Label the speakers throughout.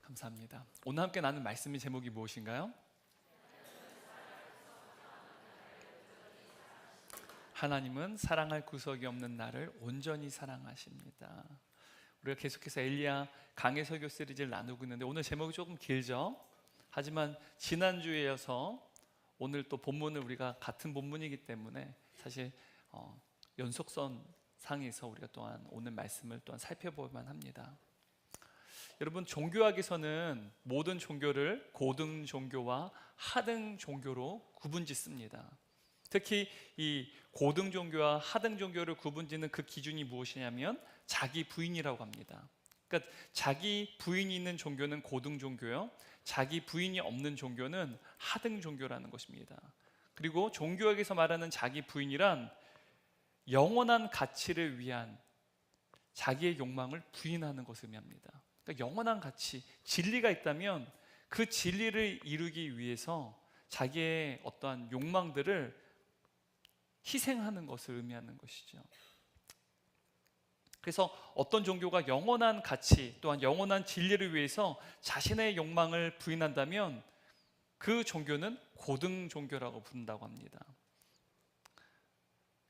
Speaker 1: 감사합니다. 오늘 함께 나눈 말씀의 제목이 무엇인가요? 하나님은 사랑할 구석이 없는 나를 온전히 사랑하십니다. 우리가 계속해서 엘리야 강해 설교 시리즈를 나누고 있는데 오늘 제목이 조금 길죠? 하지만 지난주에 이어서 오늘 또 본문을 우리가 같은 본문이기 때문에 사실 연속선 상에서 우리가 또한 오늘 말씀을 또한 살펴볼 만합니다. 여러분, 종교학에서는 모든 종교를 고등 종교와 하등 종교로 구분짓습니다. 특히 이 고등 종교와 하등 종교를 구분짓는 그 기준이 무엇이냐면 자기 부인이라고 합니다. 그러니까 자기 부인이 있는 종교는 고등 종교요, 자기 부인이 없는 종교는 하등 종교라는 것입니다. 그리고 종교학에서 말하는 자기 부인이란 영원한 가치를 위한 자기의 욕망을 부인하는 것을 의미합니다. 그러니까 영원한 가치, 진리가 있다면 그 진리를 이루기 위해서 자기의 어떠한 욕망들을 희생하는 것을 의미하는 것이죠. 그래서 어떤 종교가 영원한 가치 또한 영원한 진리를 위해서 자신의 욕망을 부인한다면 그 종교는 고등 종교라고 부른다고 합니다.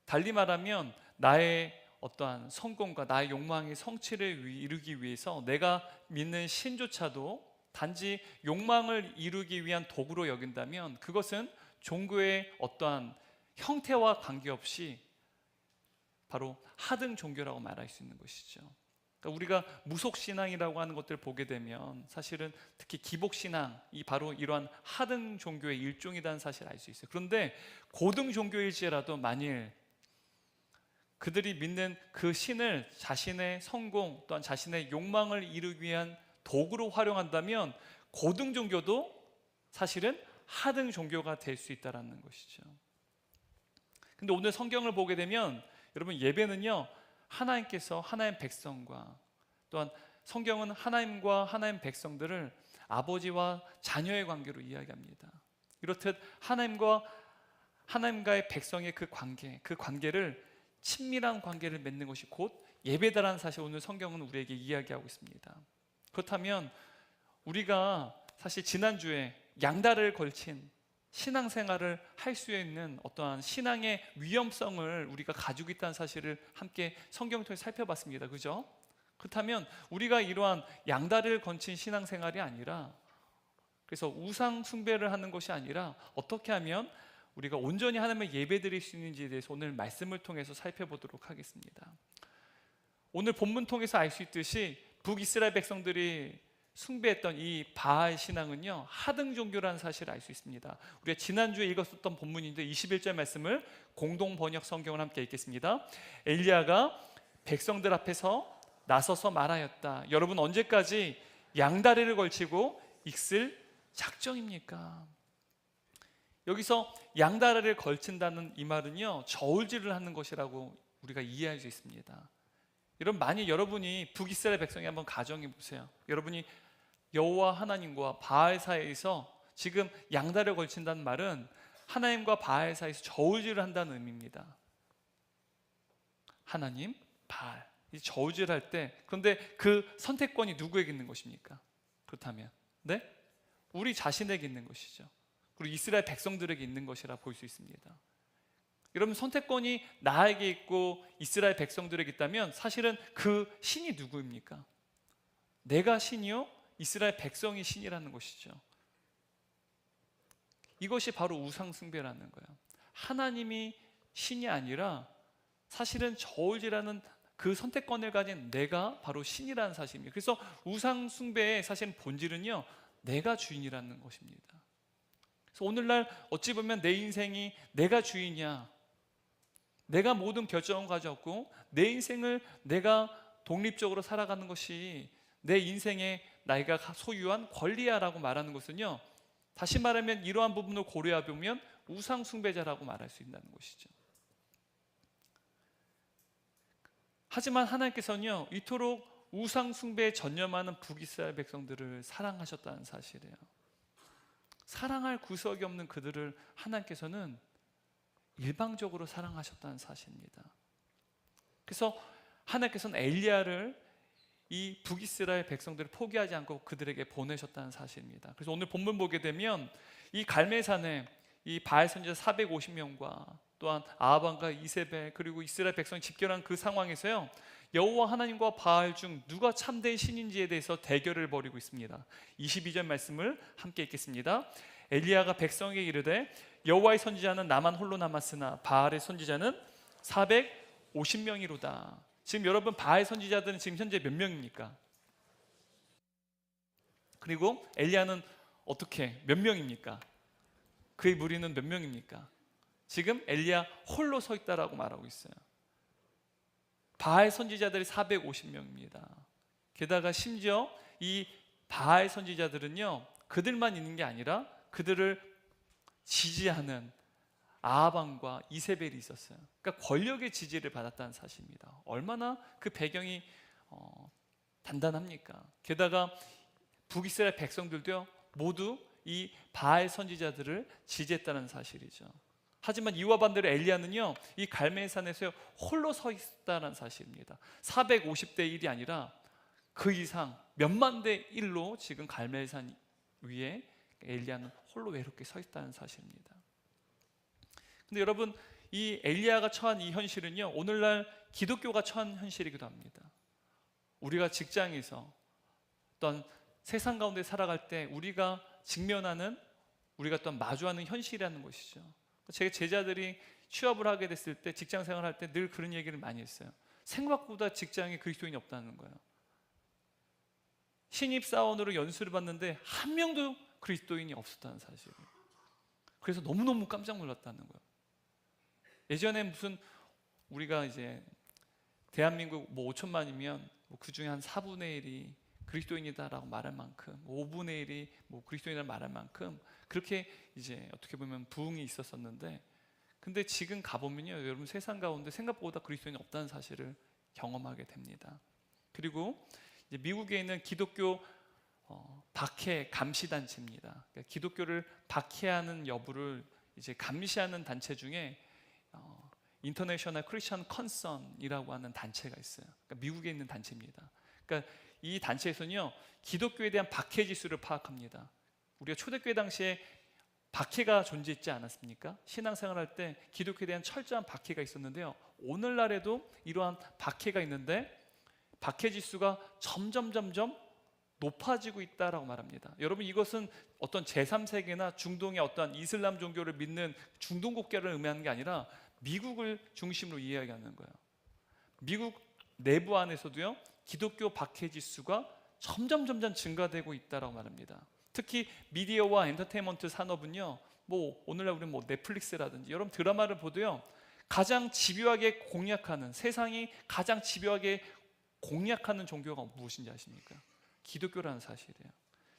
Speaker 1: 달리 말하면 나의 어떠한 성공과 나의 욕망의 성취를 이루기 위해서 내가 믿는 신조차도 단지 욕망을 이루기 위한 도구로 여긴다면 그것은 종교의 어떠한 형태와 관계없이 바로 하등 종교라고 말할 수 있는 것이죠. 그러니까 우리가 무속신앙이라고 하는 것들을 보게 되면 사실은 특히 기복신앙이 바로 이러한 하등 종교의 일종이라는 사실을 알 수 있어요. 그런데 고등 종교일지라도 만일 그들이 믿는 그 신을 자신의 성공 또한 자신의 욕망을 이루기 위한 도구로 활용한다면 고등 종교도 사실은 하등 종교가 될 수 있다는 것이죠. 근데 오늘 성경을 보게 되면 여러분, 예배는요 하나님께서 하나님 백성과 또한 성경은 하나님과 하나님 백성들을 아버지와 자녀의 관계로 이야기합니다. 이렇듯 하나님과의 백성의 그 관계를 친밀한 관계를 맺는 것이 곧 예배다라는 사실 오늘 성경은 우리에게 이야기하고 있습니다. 그렇다면 우리가 사실 지난주에 양다리를 걸친 신앙생활을 할 수 있는 어떠한 신앙의 위험성을 우리가 가지고 있다는 사실을 함께 성경을 통해 살펴봤습니다. 그죠? 그렇다면 우리가 이러한 양다리를 걸친 신앙생활이 아니라, 그래서 우상 숭배를 하는 것이 아니라 어떻게 하면 우리가 온전히 하나님을 예배드릴 수 있는지에 대해서 오늘 말씀을 통해서 살펴보도록 하겠습니다. 오늘 본문 통해서 알 수 있듯이 북이스라엘 백성들이 숭배했던 이 바알 신앙은요 하등 종교라는 사실을 알 수 있습니다. 우리가 지난주에 읽었었던 본문인데 21절 말씀을 공동 번역 성경을 함께 읽겠습니다. 엘리야가 백성들 앞에서 나서서 말하였다. 여러분, 언제까지 양다리를 걸치고 있을 작정입니까? 여기서 양다리를 걸친다는 이 말은요 저울질을 하는 것이라고 우리가 이해할 수 있습니다. 여러분, 만약 여러분이 북이스라엘 백성이 한번 가정해 보세요. 여러분이 여호와 하나님과 바알 사이에서 지금 양다리를 걸친다는 말은 하나님과 바알 사이에서 저울질을 한다는 의미입니다. 하나님, 바알, 이 저울질을 할 때, 그런데 그 선택권이 누구에게 있는 것입니까? 그렇다면 우리 자신에게 있는 것이죠. 그리고 이스라엘 백성들에게 있는 것이라 볼 수 있습니다. 여러분, 선택권이 나에게 있고 이스라엘 백성들에게 있다면 사실은 그 신이 누구입니까? 내가 신이요? 이스라엘 백성이 신이라는 것이죠. 이것이 바로 우상 숭배라는 거예요. 하나님이 신이 아니라 사실은 저울질하는 그 선택권을 가진 내가 바로 신이라는 사실입니다. 그래서 우상 숭배의 사실 본질은요 내가 주인이라는 것입니다. 그래서 오늘날 어찌 보면 내 인생이 내가 주인이야, 내가 모든 결정을 가졌고 내 인생을 내가 독립적으로 살아가는 것이 내 인생의 내가 소유한 권리야라고 말하는 것은요, 다시 말하면 이러한 부분을 고려해 보면 우상 숭배자라고 말할 수 있다는 것이죠. 하지만 하나님께서는요 이토록 우상 숭배에 전념하는 북이스라엘 백성들을 사랑하셨다는 사실이에요. 사랑할 구석이 없는 그들을 하나님께서는 일방적으로 사랑하셨다는 사실입니다. 그래서 하나님께서는 엘리야를 이 북이스라엘 백성들을 포기하지 않고 그들에게 보내셨다는 사실입니다. 그래서 오늘 본문 보게 되면 이 갈멜산에 이 바알 선지자 450명과 또한 아합 왕과 이세벨 그리고 이스라엘 백성이 집결한 그 상황에서요, 여호와 하나님과 바알 중 누가 참된 신인지에 대해서 대결을 벌이고 있습니다. 22절 말씀을 함께 읽겠습니다. 엘리야가 백성에게 이르되 여호와의 선지자는 나만 홀로 남았으나 바알의 선지자는 450명이로다. 지금 여러분, 바알 선지자들은 지금 현재 몇 명입니까? 그리고 엘리야는 어떻게 몇 명입니까? 그의 무리는 몇 명입니까? 지금 엘리야 홀로 서 있다라고 말하고 있어요. 바알 선지자들이 450명입니다. 게다가 심지어 이 바알 선지자들은요, 그들만 있는 게 아니라 그들을 지지하는 아합 왕과 이세벨이 있었어요. 그러니까 권력의 지지를 받았다는 사실입니다. 얼마나 그 배경이 단단합니까? 게다가 북이스라엘 백성들도요, 모두 이 바알 선지자들을 지지했다는 사실이죠. 하지만 이와 반대로 엘리야는요, 이 갈멜산에서 홀로 서 있다는 사실입니다. 450대 1이 아니라 그 이상 몇만 대 1로 지금 갈멜산 위에 엘리야는 홀로 외롭게 서 있다는 사실입니다. 근데 여러분, 이 엘리야가 처한 이 현실은요, 오늘날 기독교가 처한 현실이기도 합니다. 우리가 직장에서 또한 세상 가운데 살아갈 때 우리가 직면하는, 우리가 또한 마주하는 현실이라는 것이죠. 제 제자들이 취업을 하게 됐을 때, 직장 생활할 때 늘 그런 얘기를 많이 했어요. 생각보다 직장에 그리스도인이 없다는 거예요. 신입사원으로 연수를 받는데 한 명도 그리스도인이 없었다는 사실. 그래서 너무너무 깜짝 놀랐다는 거예요. 예전에 무슨 우리가 이제 대한민국 뭐 5천만이면 뭐 그 중에 한 4분의 1이 그리스도인이다라고 말할 만큼, 5분의 1이 뭐 그리스도인이라고 말할 만큼 그렇게 이제 어떻게 보면 부흥이 있었었는데, 근데 지금 가보면요, 여러분, 세상 가운데 생각보다 그리스도인이 없다는 사실을 경험하게 됩니다. 그리고 이제 미국에 있는 기독교 박해 감시 단체입니다. 그러니까 기독교를 박해하는 여부를 이제 감시하는 단체 중에 인터내셔널 크리스천 컨선이라고 하는 단체가 있어요. 그러니까 미국에 있는 단체입니다. 그러니까 이 단체에서는요, 기독교에 대한 박해 지수를 파악합니다. 우리가 초대교회 당시에 박해가 존재했지 않았습니까? 신앙생활할 때 기독교에 대한 철저한 박해가 있었는데요, 오늘날에도 이러한 박해가 있는데 박해 지수가 점점 높아지고 있다라고 말합니다. 여러분, 이것은 어떤 제3세계나 중동의 어떠한 이슬람 종교를 믿는 중동 국가를 의미하는 게 아니라 미국을 중심으로 이야기하는 거예요. 미국 내부 안에서도요, 기독교 박해 지수가 점점 증가되고 있다라고 말합니다. 특히 미디어와 엔터테인먼트 산업은요, 뭐 오늘날 우리는 뭐 넷플릭스라든지 여러분 드라마를 보도요, 가장 집요하게 공략하는, 세상이 가장 집요하게 공략하는 종교가 무엇인지 아십니까? 기독교라는 사실이에요.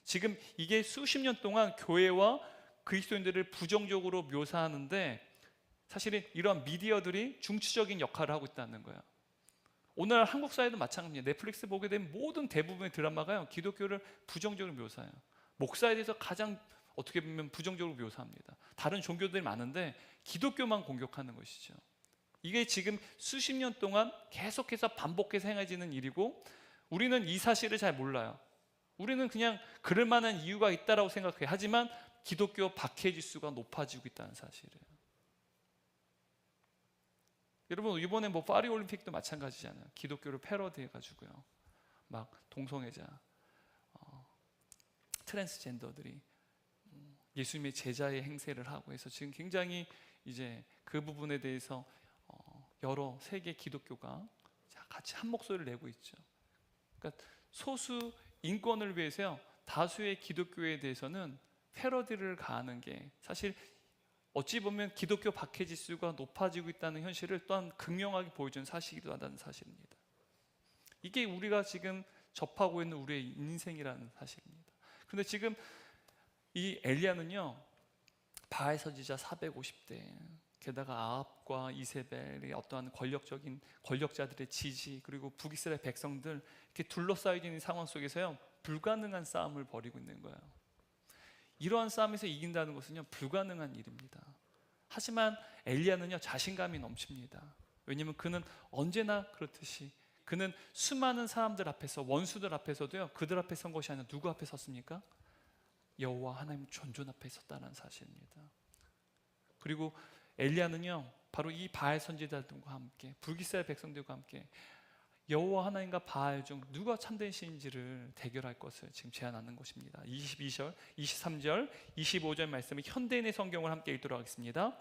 Speaker 1: 지금 이게 수십 년 동안 교회와 그리스도인들을 부정적으로 묘사하는데, 사실은 이러한 미디어들이 중추적인 역할을 하고 있다는 거예요. 오늘 한국 사회도 마찬가지입니다. 넷플릭스 보게 되면 모든 대부분의 드라마가요, 기독교를 부정적으로 묘사해요. 목사에 대해서 가장 어떻게 보면 부정적으로 묘사합니다. 다른 종교들이 많은데 기독교만 공격하는 것이죠. 이게 지금 수십 년 동안 계속해서 반복해서 행해지는 일이고, 우리는 이 사실을 잘 몰라요. 우리는 그냥 그럴 만한 이유가 있다라고 생각해요. 하지만 기독교 박해 지수가 높아지고 있다는 사실이에요. 여러분, 이번에 뭐 파리 올림픽도 마찬가지잖아요. 기독교를 패러디해가지고요, 막 동성애자, 트랜스젠더들이 예수님의 제자의 행세를 하고 해서 지금 굉장히 이제 그 부분에 대해서 여러 세계 기독교가 같이 한 목소리를 내고 있죠. 그러니까 소수 인권을 위해서요, 다수의 기독교에 대해서는 패러디를 가하는 게 사실 어찌 보면 기독교 박해 지수가 높아지고 있다는 현실을 또한 극명하게 보여주는 사실이기도 하다는 사실입니다. 이게 우리가 지금 접하고 있는 우리의 인생이라는 사실입니다. 그런데 지금 이 엘리야는요, 바알 선지자 450대, 게다가 아합과 이세벨의 어떠한 권력자들의 지지, 그리고 북이스라엘 백성들, 이렇게 둘러싸여 있는 상황 속에서요, 불가능한 싸움을 벌이고 있는 거예요. 이러한 싸움에서 이긴다는 것은요, 불가능한 일입니다. 하지만 엘리야는요, 자신감이 넘칩니다. 왜냐하면 그는 언제나 그렇듯이 그는 수많은 사람들 앞에서, 원수들 앞에서도요, 그들 앞에 선 것이 아니라 누구 앞에 섰습니까? 여호와 하나님 존존 앞에 섰다는 사실입니다. 그리고 엘리야는요, 바로 이 바알 선지자들과 함께, 불기스라엘 백성들과 함께 여호와 하나님과 바알 중 누가 참된 신인지를 대결할 것을 지금 제안하는 것입니다. 22절, 23절, 25절 말씀을 현대인의 성경을 함께 읽도록 하겠습니다.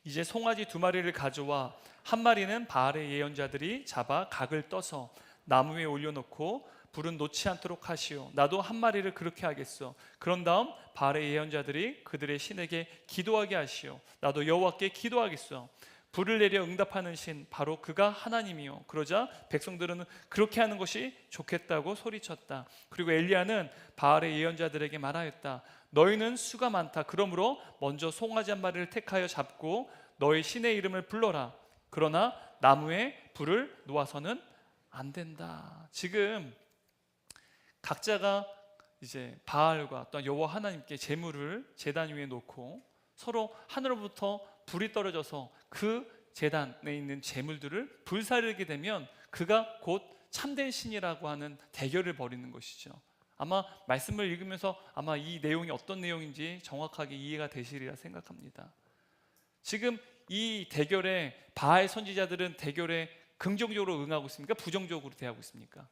Speaker 1: 이제 송아지 2마리를 가져와 한 마리는 바알의 예언자들이 잡아 각을 떠서 나무 위에 올려놓고 불은 놓지 않도록 하시오. 나도 한 마리를 그렇게 하겠소. 그런 다음 바알의 예언자들이 그들의 신에게 기도하게 하시오. 나도 여호와께 기도하겠소. 불을 내려 응답하는 신, 바로 그가 하나님이요. 그러자 백성들은 그렇게 하는 것이 좋겠다고 소리쳤다. 그리고 엘리야는 바알의 예언자들에게 말하였다. 너희는 수가 많다. 그러므로 먼저 송아지 한 마리를 택하여 잡고 너희 신의 이름을 불러라. 그러나 나무에 불을 놓아서는 안 된다. 지금 각자가 이제 바알과 또 여호와 하나님께 제물을 제단 위에 놓고 서로 하늘로부터 불이 떨어져서 그 제단에 있는 제물들을 불사르게 되면 그가 곧 참된 신이라고 하는 대결을 벌이는 것이죠. 아마 말씀을 읽으면서 아마 이 내용이 어떤 내용인지 정확하게 이해가 되시리라 생각합니다. 지금 이 대결에 바알 선지자들은 대결에 긍정적으로 응하고 있습니까? 부정적으로 대하고 있습니까?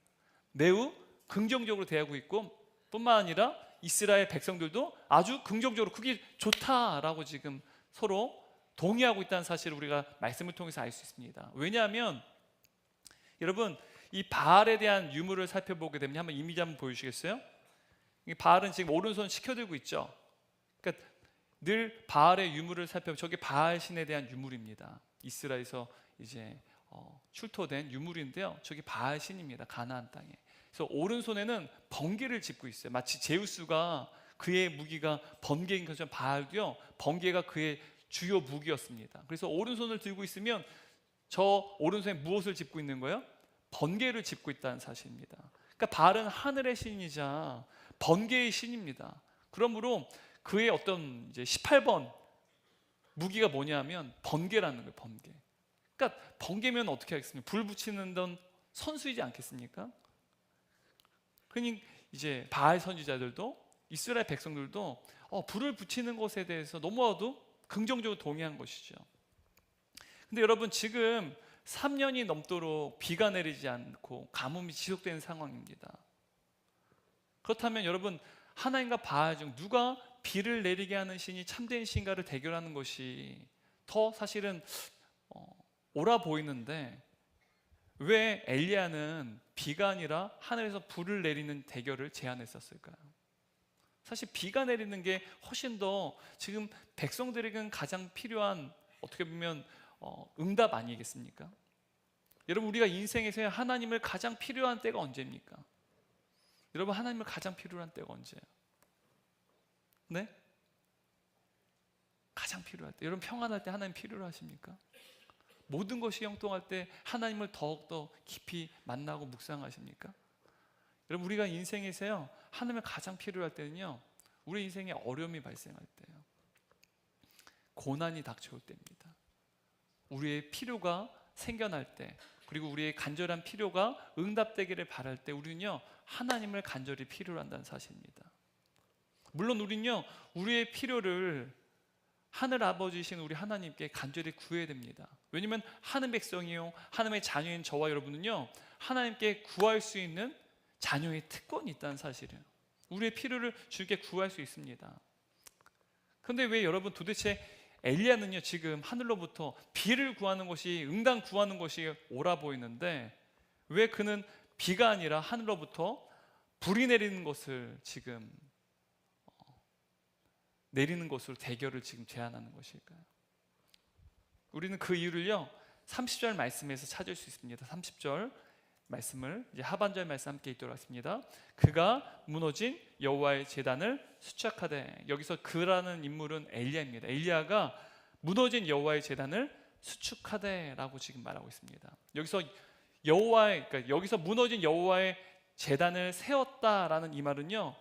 Speaker 1: 매우 긍정적으로 대하고 있고, 뿐만 아니라 이스라엘 백성들도 아주 긍정적으로 그게 좋다라고 지금 서로 동의하고 있다는 사실을 우리가 말씀을 통해서 알 수 있습니다. 왜냐하면 여러분, 이 바알에 대한 유물을 살펴보게 되면, 한번 이미지 한번 보여주시겠어요? 이 바알은 지금 오른손 시켜들고 있죠. 그러니까 늘 바알의 유물을 살펴보면 저게 바알 신에 대한 유물입니다. 이스라엘에서 이제 출토된 유물인데요, 저게 바알 신입니다. 가나안 땅에. 그래서 오른손에는 번개를 짚고 있어요. 마치 제우스가 그의 무기가 번개인 것처럼 바알도요, 번개가 그의 주요 무기였습니다. 그래서 오른손을 들고 있으면 저 오른손에 무엇을 짚고 있는 거예요? 번개를 짚고 있다는 사실입니다. 그러니까 바알은 하늘의 신이자 번개의 신입니다. 그러므로 그의 어떤 이제 18번 무기가 뭐냐면 번개라는 거예요. 번개. 그러니까 번개면 어떻게 하겠습니까? 불 붙이는 건 선수이지 않겠습니까? 그러니 이제 바알 선지자들도, 이스라엘 백성들도 불을 붙이는 것에 대해서 너무나도 긍정적으로 동의한 것이죠. 근데 여러분, 지금 3년이 넘도록 비가 내리지 않고 가뭄이 지속되는 상황입니다. 그렇다면 여러분, 하나님과 바알 중 누가 비를 내리게 하는 신이 참된 신가를 대결하는 것이 더 사실은 옳아 보이는데, 왜 엘리야는 비가 아니라 하늘에서 불을 내리는 대결을 제안했었을까요? 사실 비가 내리는 게 훨씬 더 지금 백성들에게는 가장 필요한, 어떻게 보면 응답 아니겠습니까? 여러분, 우리가 인생에서 하나님을 가장 필요한 때가 언제입니까? 여러분, 하나님을 가장 필요한 때가 언제예요? 네? 가장 필요할 때. 여러분, 평안할 때 하나님 필요로 하십니까? 모든 것이 형통할 때 하나님을 더욱더 깊이 만나고 묵상하십니까? 여러분, 우리가 인생에서요, 하나님을 가장 필요할 때는요, 우리 인생에 어려움이 발생할 때예요. 고난이 닥쳐올 때입니다. 우리의 필요가 생겨날 때, 그리고 우리의 간절한 필요가 응답되기를 바랄 때 우리는요, 하나님을 간절히 필요로 한다는 사실입니다. 물론 우리는요, 우리의 필요를 하늘 아버지이신 우리 하나님께 간절히 구해야 됩니다. 왜냐하면 하는 백성이요, 하나님의 자녀인 저와 여러분은요, 하나님께 구할 수 있는 자녀의 특권이 있다는 사실이에요. 우리의 필요를 주께 구할 수 있습니다. 그런데 왜 여러분, 도대체 엘리야는요, 지금 하늘로부터 비를 구하는 것이, 응당 구하는 것이 옳아 보이는데, 왜 그는 비가 아니라 하늘로부터 불이 내리는 것을 지금 내리는 것으로 대결을 지금 제안하는 것일까요? 우리는 그 이유를요, 30절 말씀에서 찾을 수 있습니다. 30절 말씀을 이제 하반절 말씀 함께 읽도록 하겠습니다. 그가 무너진 여호와의 제단을 수축하되, 여기서 그라는 인물은 엘리야입니다. 엘리야가 무너진 여호와의 제단을 수축하되라고 지금 말하고 있습니다. 여기서 그러니까 여기서 무너진 여호와의 제단을 세웠다라는 이 말은요,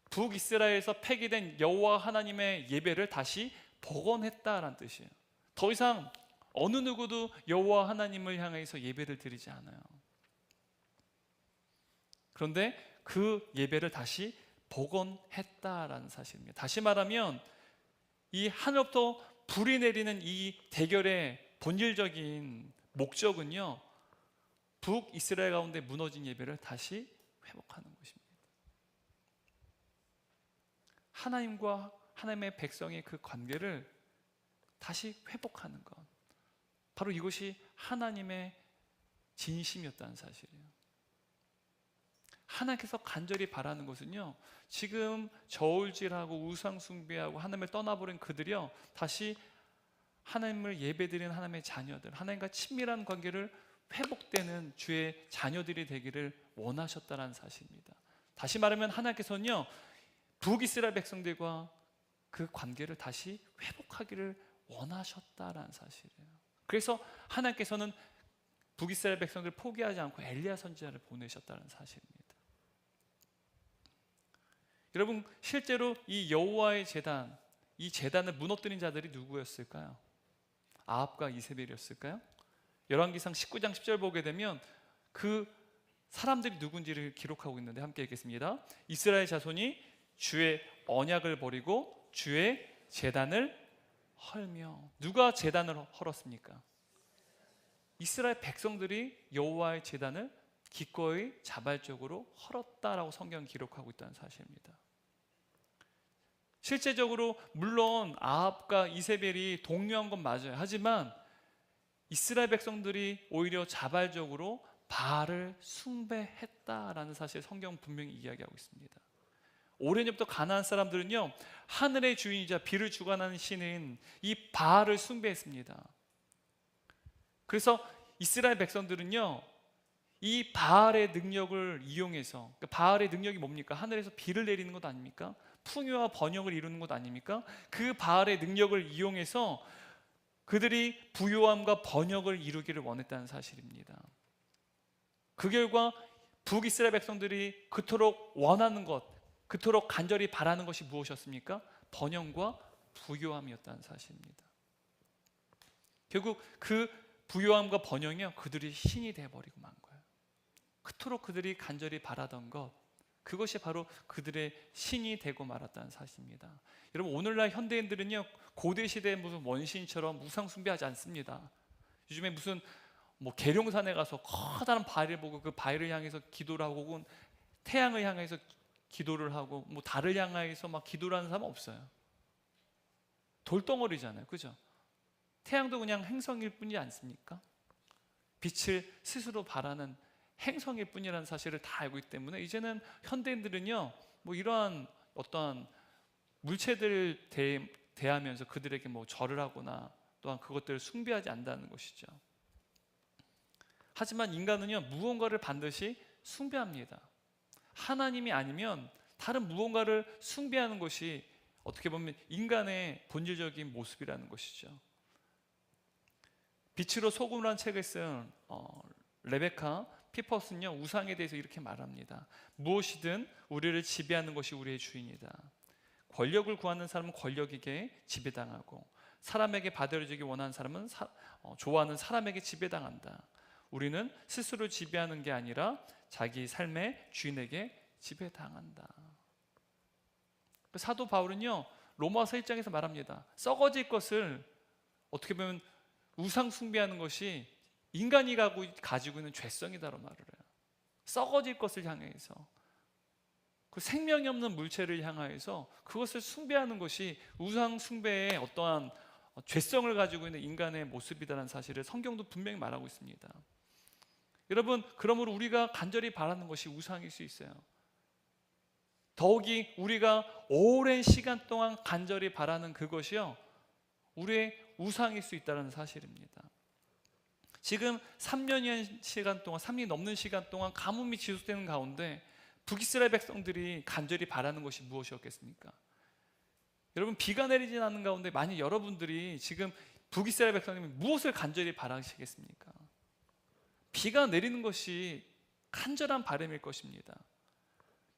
Speaker 1: 북이스라엘에서 폐기된 여호와 하나님의 예배를 다시 복원했다라는 뜻이에요. 더 이상 어느 누구도 여호와 하나님을 향해서 예배를 드리지 않아요. 그런데 그 예배를 다시 복원했다라는 사실입니다. 다시 말하면 이 하늘부터 불이 내리는 이 대결의 본질적인 목적은요, 북이스라엘 가운데 무너진 예배를 다시 회복하는 것입니다. 하나님과 하나님의 백성의 그 관계를 다시 회복하는 것, 바로 이것이 하나님의 진심이었다는 사실이에요. 하나님께서 간절히 바라는 것은요, 지금 저울질하고 우상 숭배하고 하나님을 떠나버린 그들이요, 다시 하나님을 예배드리는 하나님의 자녀들, 하나님과 친밀한 관계를 회복되는 주의 자녀들이 되기를 원하셨다는 사실입니다. 다시 말하면 하나님께서는요, 북이스라엘 백성들과 그 관계를 다시 회복하기를 원하셨다라는 사실이에요. 그래서 하나님께서는 북이스라엘 백성들을 포기하지 않고 엘리야 선지자를 보내셨다는 사실입니다. 여러분, 실제로 이 여호와의 제단, 이 제단을 무너뜨린 자들이 누구였을까요? 아합과 이세벨이었을까요? 열왕기상 19장 10절 보게 되면 그 사람들이 누군지를 기록하고 있는데 함께 읽겠습니다. 이스라엘 자손이 주의 언약을 버리고 주의 제단을 헐며. 누가 제단을 헐었습니까? 이스라엘 백성들이 여호와의 제단을 기꺼이 자발적으로 헐었다라고 성경은 기록하고 있다는 사실입니다. 실제적으로 물론 아합과 이세벨이 동요한 건 맞아요. 하지만 이스라엘 백성들이 오히려 자발적으로 바알을 숭배했다라는 사실 성경은 분명히 이야기하고 있습니다. 오랜 전부터 가나안 사람들은요, 하늘의 주인이자 비를 주관하는 신인 이 바알을 숭배했습니다. 그래서 이스라엘 백성들은요, 이 바알의 능력을 이용해서, 그러니까 바알의 능력이 뭡니까? 하늘에서 비를 내리는 것 아닙니까? 풍요와 번영을 이루는 것 아닙니까? 그 바알의 능력을 이용해서 그들이 부요함과 번영을 이루기를 원했다는 사실입니다. 그 결과 북이스라엘 백성들이 그토록 원하는 것, 그토록 간절히 바라는 것이 무엇이었습니까? 번영과 부요함이었다는 사실입니다. 결국 그 부요함과 번영이요, 그들이 신이 되어버리고 만 거예요. 그토록 그들이 간절히 바라던 것, 그것이 바로 그들의 신이 되고 말았다는 사실입니다. 여러분, 오늘날 현대인들은요, 고대 시대의 무슨 원신처럼 우상 숭배하지 않습니다. 요즘에 무슨 계룡산에 가서 커다란 바위를 보고 그 바위를 향해서 기도를 하고, 혹은 태양을 향해서 기도를 하고, 달을 향해서 막 기도를 하는 사람은 없어요. 돌덩어리잖아요, 그죠? 태양도 그냥 행성일 뿐이지 않습니까? 빛을 스스로 발하는 행성일 뿐이라는 사실을 다 알고 있기 때문에 이제는 현대인들은요, 이러한 어떠한 물체들을 대하면서 그들에게 절을 하거나 또한 그것들을 숭배하지 않는다는 것이죠. 하지만 인간은요, 무언가를 반드시 숭배합니다. 하나님이 아니면 다른 무언가를 숭배하는 것이 어떻게 보면 인간의 본질적인 모습이라는 것이죠. 빛으로 소금을 한 책을 쓴 레베카 피퍼스는요, 우상에 대해서 이렇게 말합니다. 무엇이든 우리를 지배하는 것이 우리의 주인이다. 권력을 구하는 사람은 권력에게 지배당하고, 사람에게 받아들여지기 원하는 사람은 좋아하는 사람에게 지배당한다. 우리는 스스로 지배하는 게 아니라 자기 삶의 주인에게 지배당한다. 사도 바울은요, 로마서 1장에서 말합니다. 썩어질 것을, 어떻게 보면 우상 숭배하는 것이 인간이 가지고 있는 죄성이다라고 말을 해요. 썩어질 것을 향해서, 그 생명이 없는 물체를 향하여서 그것을 숭배하는 것이 우상 숭배의 어떠한 죄성을 가지고 있는 인간의 모습이다라는 사실을 성경도 분명히 말하고 있습니다. 여러분, 그러므로 우리가 간절히 바라는 것이 우상일 수 있어요. 더욱이 우리가 오랜 시간 동안 간절히 바라는 그것이요, 우리의 우상일 수 있다는 사실입니다. 지금 3년이 시간 동안, 3년이 넘는 시간 동안 가뭄이 지속되는 가운데 북이스라엘 백성들이 간절히 바라는 것이 무엇이었겠습니까? 여러분, 비가 내리지 않는 가운데 만약 여러분들이 지금 북이스라엘 백성님이 무엇을 간절히 바라시겠습니까? 비가 내리는 것이 간절한 바람일 것입니다.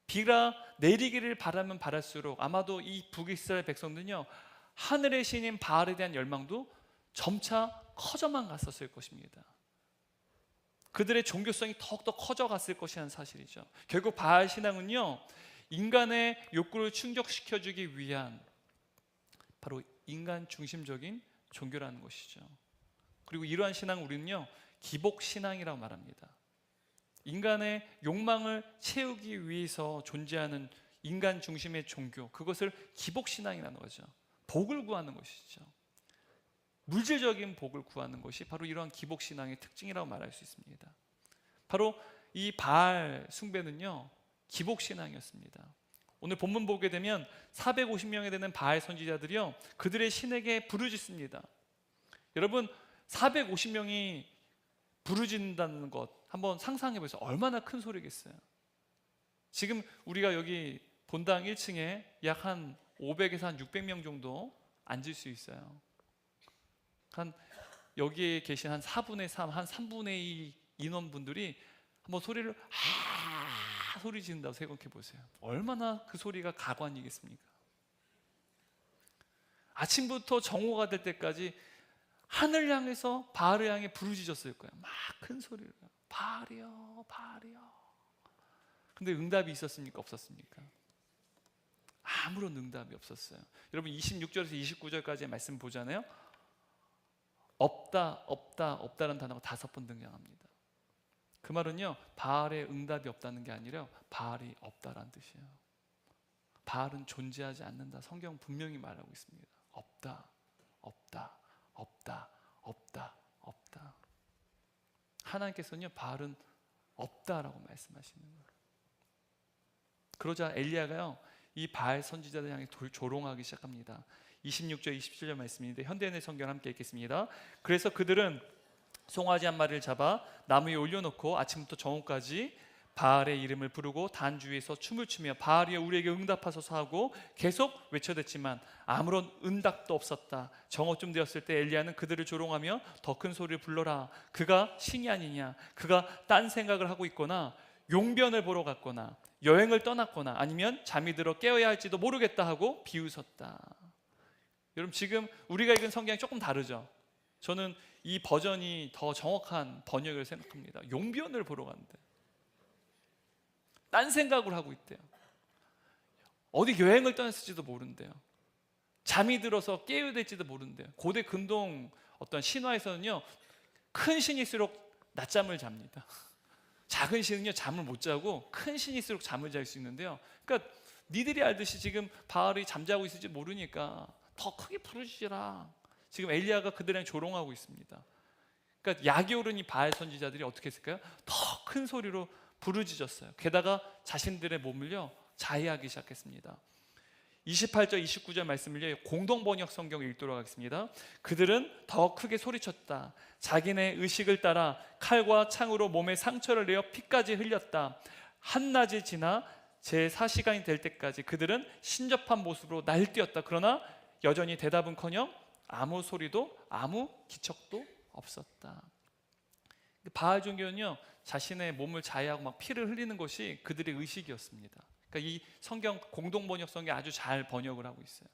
Speaker 1: 비가 내리기를 바라면 바랄수록 아마도 이 북이스라엘 백성들은요, 하늘의 신인 바알에 대한 열망도 점차 커져만 갔었을 것입니다. 그들의 종교성이 더욱더 커져갔을 것이라는 사실이죠. 결국 바알 신앙은요, 인간의 욕구를 충족시켜주기 위한 바로 인간 중심적인 종교라는 것이죠. 그리고 이러한 신앙을 우리는요, 기복신앙이라고 말합니다. 인간의 욕망을 채우기 위해서 존재하는 인간 중심의 종교, 그것을 기복신앙이라는 거죠. 복을 구하는 것이죠. 물질적인 복을 구하는 것이 바로 이러한 기복신앙의 특징이라고 말할 수 있습니다. 바로 이 바알 숭배는요, 기복신앙이었습니다. 오늘 본문 보게 되면 450명에 되는 바알 선지자들이요, 그들의 신에게 부르짖습니다. 여러분, 450명이 부르짖는다는 것 한번 상상해 보세요. 얼마나 큰 소리겠어요. 지금 우리가 여기 본당 1층에 약 한 500에서 한 600명 정도 앉을 수 있어요. 한 여기에 계신 한 4분의 3, 한 3분의 2 인원분들이 한번 소리를 소리 지른다고 생각해 보세요. 얼마나 그 소리가 가관이겠습니까? 아침부터 정오가 될 때까지 하늘 향해서 바알을 향해 부르짖었을 거예요. 막 큰 소리로 바알이여, 바알이여. 근데 응답이 있었습니까? 없었습니까? 아무런 응답이 없었어요. 여러분 26절에서 29절까지의 말씀 보잖아요. 없다, 없다, 없다라는 단어가 5번 등장합니다. 그 말은요, 바알의 응답이 없다는 게 아니라 바알이 없다라는 뜻이에요. 바알은 존재하지 않는다. 성경 분명히 말하고 있습니다. 없다, 없다, 없다, 없다, 없다. 하나님께서는요, 바알은 없다라고 말씀하시는 거예요. 그러자 엘리야가요, 이 바알 선지자들 향해 조롱하기 시작합니다. 26절 27절 말씀인데 현대인의 성경 함께 읽겠습니다. 그래서 그들은 송아지 한 마리를 잡아 나무 위에 올려놓고 아침부터 정오까지 바알의 이름을 부르고 단 주위에서 춤을 추며 바알이여 우리에게 응답하소서 하고 계속 외쳐댔지만 아무런 응답도 없었다. 정오쯤 되었을 때 엘리야는 그들을 조롱하며 더 큰 소리를 불러라. 그가 신이 아니냐. 그가 딴 생각을 하고 있거나 용변을 보러 갔거나 여행을 떠났거나 아니면 잠이 들어 깨어야 할지도 모르겠다 하고 비웃었다. 여러분 지금 우리가 읽은 성경이 조금 다르죠. 저는 이 버전이 더 정확한 번역을 생각합니다. 용변을 보러 간대. 딴 생각을 하고 있대요. 어디 여행을 떠났을지도 모른대요. 잠이 들어서 깨어야 될지도 모른대요. 고대 근동 어떤 신화에서는요, 큰 신일수록 낮잠을 잡니다. 작은 신은요 잠을 못 자고 큰 신일수록 잠을 잘 수 있는데요. 그러니까 니들이 알듯이 지금 바알이 잠자고 있을지 모르니까 더 크게 부르짖으라. 지금 엘리야가 그들에게 조롱하고 있습니다. 그러니까 약이 오른 이 바알 선지자들이 어떻게 했을까요? 더 큰 소리로 부르짖었어요. 게다가 자신들의 몸을요 자해하기 시작했습니다. 28절 29절 말씀을요 공동 번역 성경 읽도록 하겠습니다. 그들은 더 크게 소리쳤다. 자기네 의식을 따라 칼과 창으로 몸에 상처를 내어 피까지 흘렸다. 한낮이 지나 제4시간이 될 때까지 그들은 신접한 모습으로 날뛰었다. 그러나 여전히 대답은커녕 아무 소리도 아무 기척도 없었다. 바알 종교는요 자신의 몸을 자해하고 막 피를 흘리는 것이 그들의 의식이었습니다. 그러니까 이 성경 공동 번역 성경이 아주 잘 번역을 하고 있어요.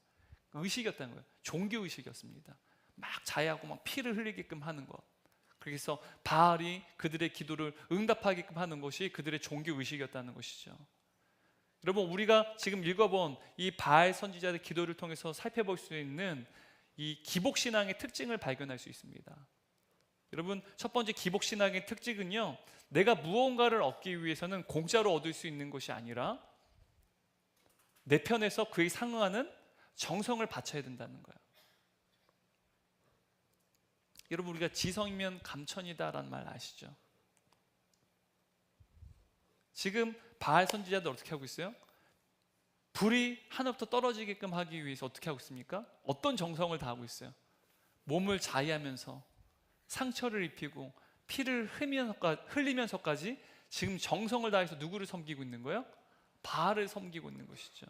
Speaker 1: 의식이었다는 거예요. 종교 의식이었습니다. 막 자해하고 막 피를 흘리게끔 하는 것. 그래서 바알이 그들의 기도를 응답하게끔 하는 것이 그들의 종교 의식이었다는 것이죠. 여러분 우리가 지금 읽어본 이 바알 선지자의 기도를 통해서 살펴볼 수 있는 이 기복신앙의 특징을 발견할 수 있습니다. 여러분 첫 번째 기복신앙의 특징은요, 내가 무언가를 얻기 위해서는 공짜로 얻을 수 있는 것이 아니라 내 편에서 그에 상응하는 정성을 바쳐야 된다는 거예요. 여러분 우리가 지성이면 감천이다라는 말 아시죠? 지금 바알 선지자들 어떻게 하고 있어요? 불이 하늘부터 떨어지게끔 하기 위해서 어떻게 하고 있습니까? 어떤 정성을 다하고 있어요? 몸을 자해하면서 상처를 입히고 피를 흘리면서까지 지금 정성을 다해서 누구를 섬기고 있는 거예요? 바알을 섬기고 있는 것이죠.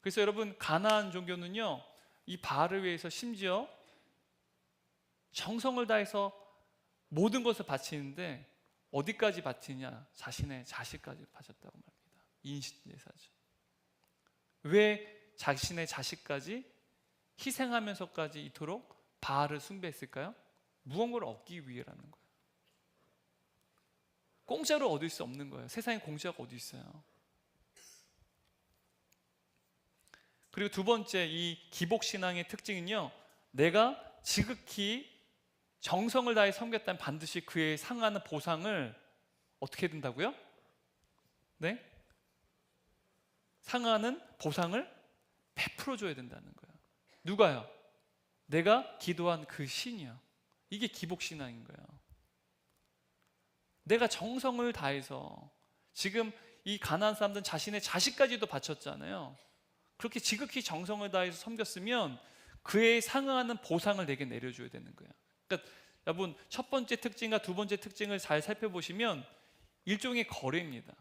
Speaker 1: 그래서 여러분 가나안 종교는요 이 바알을 위해서 심지어 정성을 다해서 모든 것을 바치는데 어디까지 바치냐? 자신의 자식까지 바쳤다고 말합니다. 인신제사죠. 왜 자신의 자식까지 희생하면서까지 이토록 바알을 숭배했을까요? 무언가를 얻기 위해라는 거예요. 공짜로 얻을 수 없는 거예요. 세상에 공짜가 어디 있어요. 그리고 두 번째, 이 기복신앙의 특징은요, 내가 지극히 정성을 다해 섬겼다면 반드시 그에 상하는 보상을 어떻게 된다고요? 네? 상하는 보상을 베풀어 줘야 된다는 거예요. 누가요? 내가 기도한 그 신이요. 이게 기복신앙인 거예요. 내가 정성을 다해서, 지금 이 가나안 사람들은 자신의 자식까지도 바쳤잖아요. 그렇게 지극히 정성을 다해서 섬겼으면 그에 상응하는 보상을 내게 내려줘야 되는 거예요. 그러니까 여러분, 첫 번째 특징과 두 번째 특징을 잘 살펴보시면 일종의 거래입니다.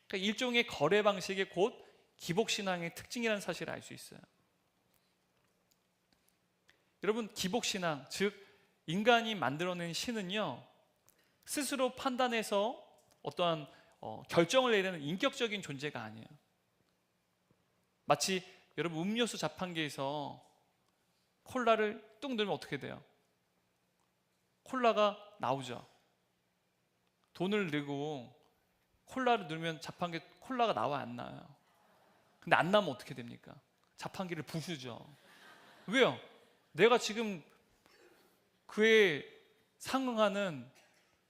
Speaker 1: 그러니까 일종의 거래 방식이 곧 기복신앙의 특징이라는 사실을 알 수 있어요. 여러분, 기복신앙, 즉 인간이 만들어낸 신은요, 스스로 판단해서 어떠한 결정을 내리는 인격적인 존재가 아니에요. 마치 여러분, 음료수 자판기에서 콜라를 뚝 넣으면 어떻게 돼요? 콜라가 나오죠. 돈을 내고 콜라를 넣으면 자판기에 콜라가 나와, 안 나와요? 근데 안 나오면 어떻게 됩니까? 자판기를 부수죠. 왜요? 내가 지금 그에 상응하는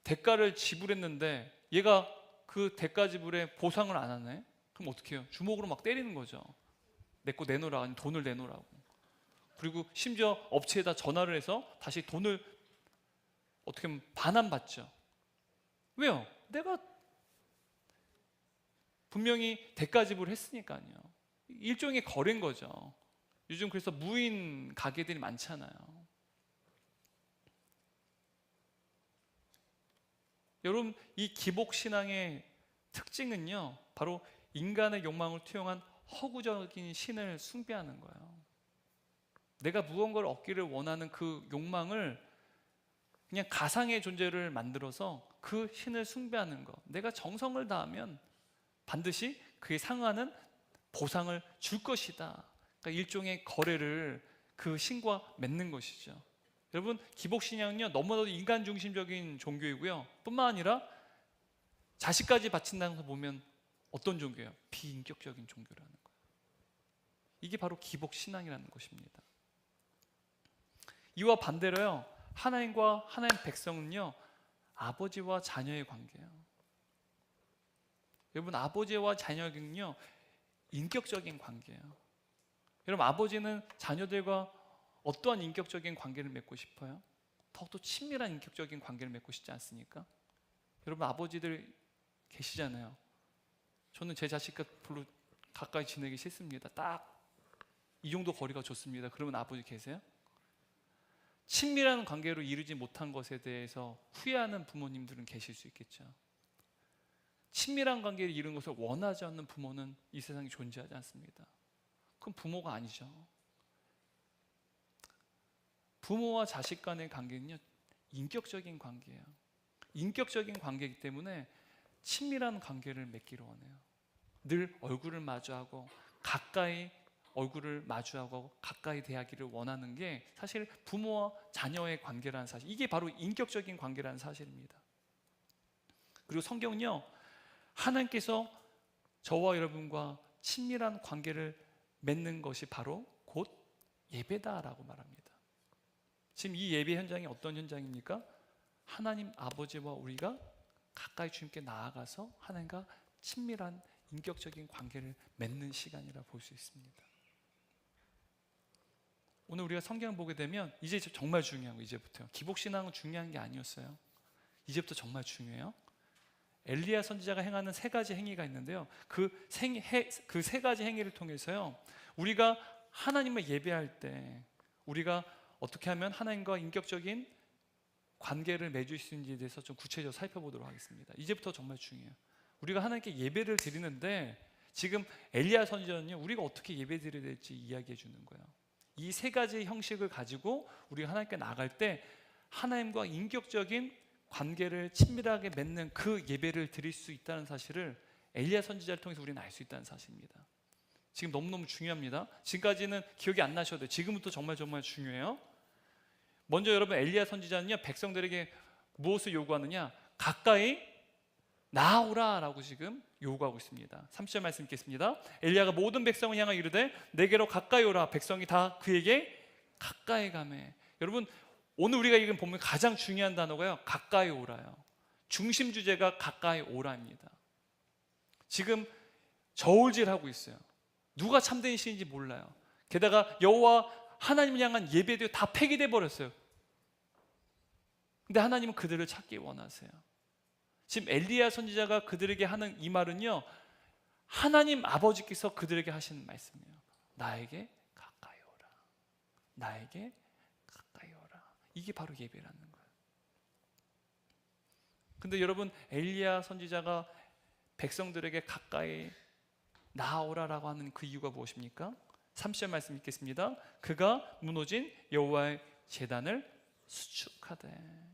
Speaker 1: 대가를 지불했는데 얘가 그 대가 지불에 보상을 안 하네? 그럼 어떻게 해요? 주먹으로 막 때리는 거죠. 내 거 내놓으라고, 아니 돈을 내놓으라고. 그리고 심지어 업체에다 전화를 해서 다시 돈을 어떻게 하면 반환받죠. 왜요? 내가 분명히 대가 지불을 했으니까요. 일종의 거래인 거죠. 요즘 그래서 무인 가게들이 많잖아요. 여러분, 이 기복신앙의 특징은요, 바로 인간의 욕망을 투영한 허구적인 신을 숭배하는 거예요. 내가 무언가를 얻기를 원하는 그 욕망을 그냥 가상의 존재를 만들어서 그 신을 숭배하는 것. 내가 정성을 다하면 반드시 그에 상응하는 보상을 줄 것이다. 그러니까 일종의 거래를 그 신과 맺는 것이죠. 여러분, 기복신앙은요, 너무나도 인간 중심적인 종교이고요, 뿐만 아니라 자식까지 바친다는 거 보면 어떤 종교예요? 비인격적인 종교라는 거예요. 이게 바로 기복신앙이라는 것입니다. 이와 반대로요, 하나님과 하나님 백성은요, 아버지와 자녀의 관계예요. 여러분, 아버지와 자녀는요, 인격적인 관계예요. 여러분, 아버지는 자녀들과 어떠한 인격적인 관계를 맺고 싶어요? 더욱더 친밀한 인격적인 관계를 맺고 싶지 않습니까? 여러분, 아버지들 계시잖아요. 저는 제 자식과 별로 가까이 지내기 싫습니다. 딱 이 정도 거리가 좋습니다. 그러면 아버지 계세요? 친밀한 관계로 이루지 못한 것에 대해서 후회하는 부모님들은 계실 수 있겠죠. 친밀한 관계를 이룬 것을 원하지 않는 부모는 이 세상에 존재하지 않습니다. 그럼 부모가 아니죠. 부모와 자식 간의 관계는요, 인격적인 관계예요. 인격적인 관계이기 때문에 친밀한 관계를 맺기를 원해요. 늘 얼굴을 마주하고 가까이 얼굴을 마주하고 가까이 대하기를 원하는 게 사실 부모와 자녀의 관계라는 사실, 이게 바로 인격적인 관계라는 사실입니다. 그리고 성경은요, 하나님께서 저와 여러분과 친밀한 관계를 맺는 것이 바로 곧 예배다라고 말합니다. 지금 이 예배 현장이 어떤 현장입니까? 하나님 아버지와 우리가 가까이 주님께 나아가서 하나님과 친밀한 인격적인 관계를 맺는 시간이라 볼 수 있습니다. 오늘 우리가 성경 보게 되면 이제 정말 중요한 거, 이제부터요. 기복신앙은 중요한 게 아니었어요. 이제부터 정말 중요해요. 엘리야 선지자가 행하는 세 가지 행위가 있는데요, 그 세 가지 행위를 통해서요, 우리가 하나님을 예배할 때 우리가 어떻게 하면 하나님과 인격적인 관계를 맺을 수 있는지에 대해서 좀 구체적으로 살펴보도록 하겠습니다. 이제부터 정말 중요해요. 우리가 하나님께 예배를 드리는데 지금 엘리야 선지자는요, 우리가 어떻게 예배 드려야 될지 이야기해 주는 거예요. 이 세 가지 형식을 가지고 우리가 하나님께 나갈 때 하나님과 인격적인 관계를 친밀하게 맺는 그 예배를 드릴 수 있다는 사실을 엘리야 선지자를 통해서 우리는 알 수 있다는 사실입니다. 지금 너무너무 중요합니다. 지금까지는 기억이 안 나셔도 돼요. 지금부터 정말 중요해요. 먼저 여러분 엘리야 선지자는요 백성들에게 무엇을 요구하느냐? 가까이 나아오라라고 지금 요구하고 있습니다. 30절 말씀 읽겠습니다. 엘리야가 모든 백성을 향하여 이르되 내게로 가까이 오라. 백성이 다 그에게 가까이 가매. 여러분 오늘 우리가 읽은 본문 가장 중요한 단어가요 가까이 오라요. 중심 주제가 가까이 오라입니다. 지금 저울질하고 있어요. 누가 참된 신인지 몰라요. 게다가 여호와 하나님을 향한 예배도 다 폐기돼 버렸어요. 근데 하나님은 그들을 찾기 원하세요. 지금 엘리야 선지자가 그들에게 하는 이 말은요 하나님 아버지께서 그들에게 하시는 말씀이에요. 나에게 가까이 오라. 나에게 가까이 오라. 이게 바로 예배라는 거예요. 근데 여러분 엘리야 선지자가 백성들에게 가까이 나아오라라고 하는 그 이유가 무엇입니까? 30절 말씀 읽겠습니다. 그가 무너진 여호와의 제단을 수축하되.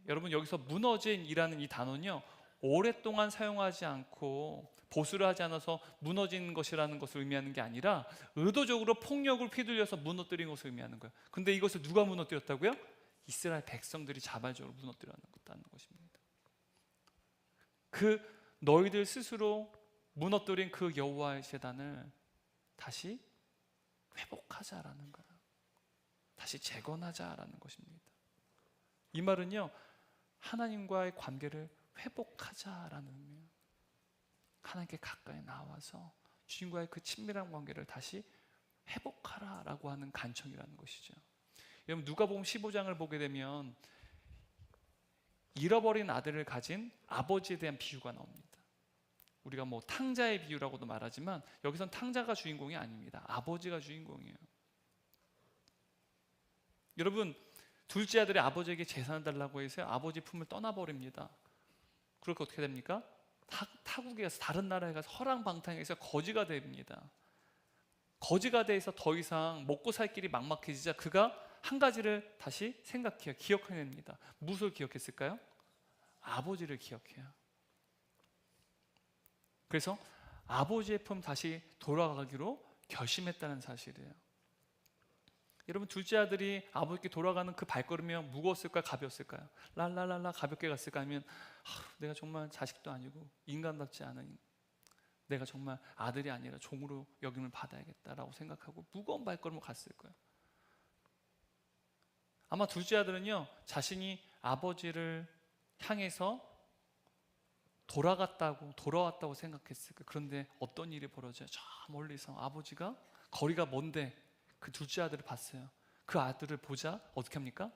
Speaker 1: 여러분 여기서 무너진이라는 이 단어는요 오랫동안 사용하지 않고 보수를 하지 않아서 무너진 것이라는 것을 의미하는 게 아니라 의도적으로 폭력을 휘둘려서 무너뜨린 것을 의미하는 거예요. 근데 이것을 누가 무너뜨렸다고요? 이스라엘 백성들이 자발적으로 무너뜨렸다는 것입니다. 그 너희들 스스로 무너뜨린 그 여호와의 제단을 다시 회복하자라는 거예요. 다시 재건하자라는 것입니다. 이 말은요 하나님과의 관계를 회복하자라는 의미예요. 하나님께 가까이 나와서 주님과의 그 친밀한 관계를 다시 회복하라라고 하는 간청이라는 것이죠. 여러분 누가복음 15장을 보게 되면 잃어버린 아들을 가진 아버지에 대한 비유가 나옵니다. 우리가 뭐 탕자의 비유라고도 말하지만 여기선 탕자가 주인공이 아닙니다. 아버지가 주인공이에요. 여러분 둘째 아들이 아버지에게 재산을 달라고 해서 아버지 품을 떠나버립니다. 그렇게 어떻게 됩니까? 타국에 가서 다른 나라에 가서 허랑방탕해서 거지가 됩니다. 거지가 돼서 더 이상 먹고 살 길이 막막해지자 그가 한 가지를 다시 생각해요. 기억해냅니다. 무엇을 기억했을까요? 아버지를 기억해요. 그래서 아버지의 품 다시 돌아가기로 결심했다는 사실이에요. 여러분 둘째 아들이 아버지께 돌아가는 그 발걸음이 무거웠을까요? 가벼웠을까요? 랄랄랄라 가볍게 갔을까? 아니면 내가 정말 자식도 아니고 인간답지 않은 내가 정말 아들이 아니라 종으로 여김을 받아야겠다라고 생각하고 무거운 발걸음으로 갔을 거예요. 아마 둘째 아들은요 자신이 아버지를 향해서 돌아왔다고 생각했을 거예요. 그런데 어떤 일이 벌어져요? 저 멀리서 아버지가 거리가 먼데 그 둘째 아들을 봤어요. 그 아들을 보자 어떻게 합니까?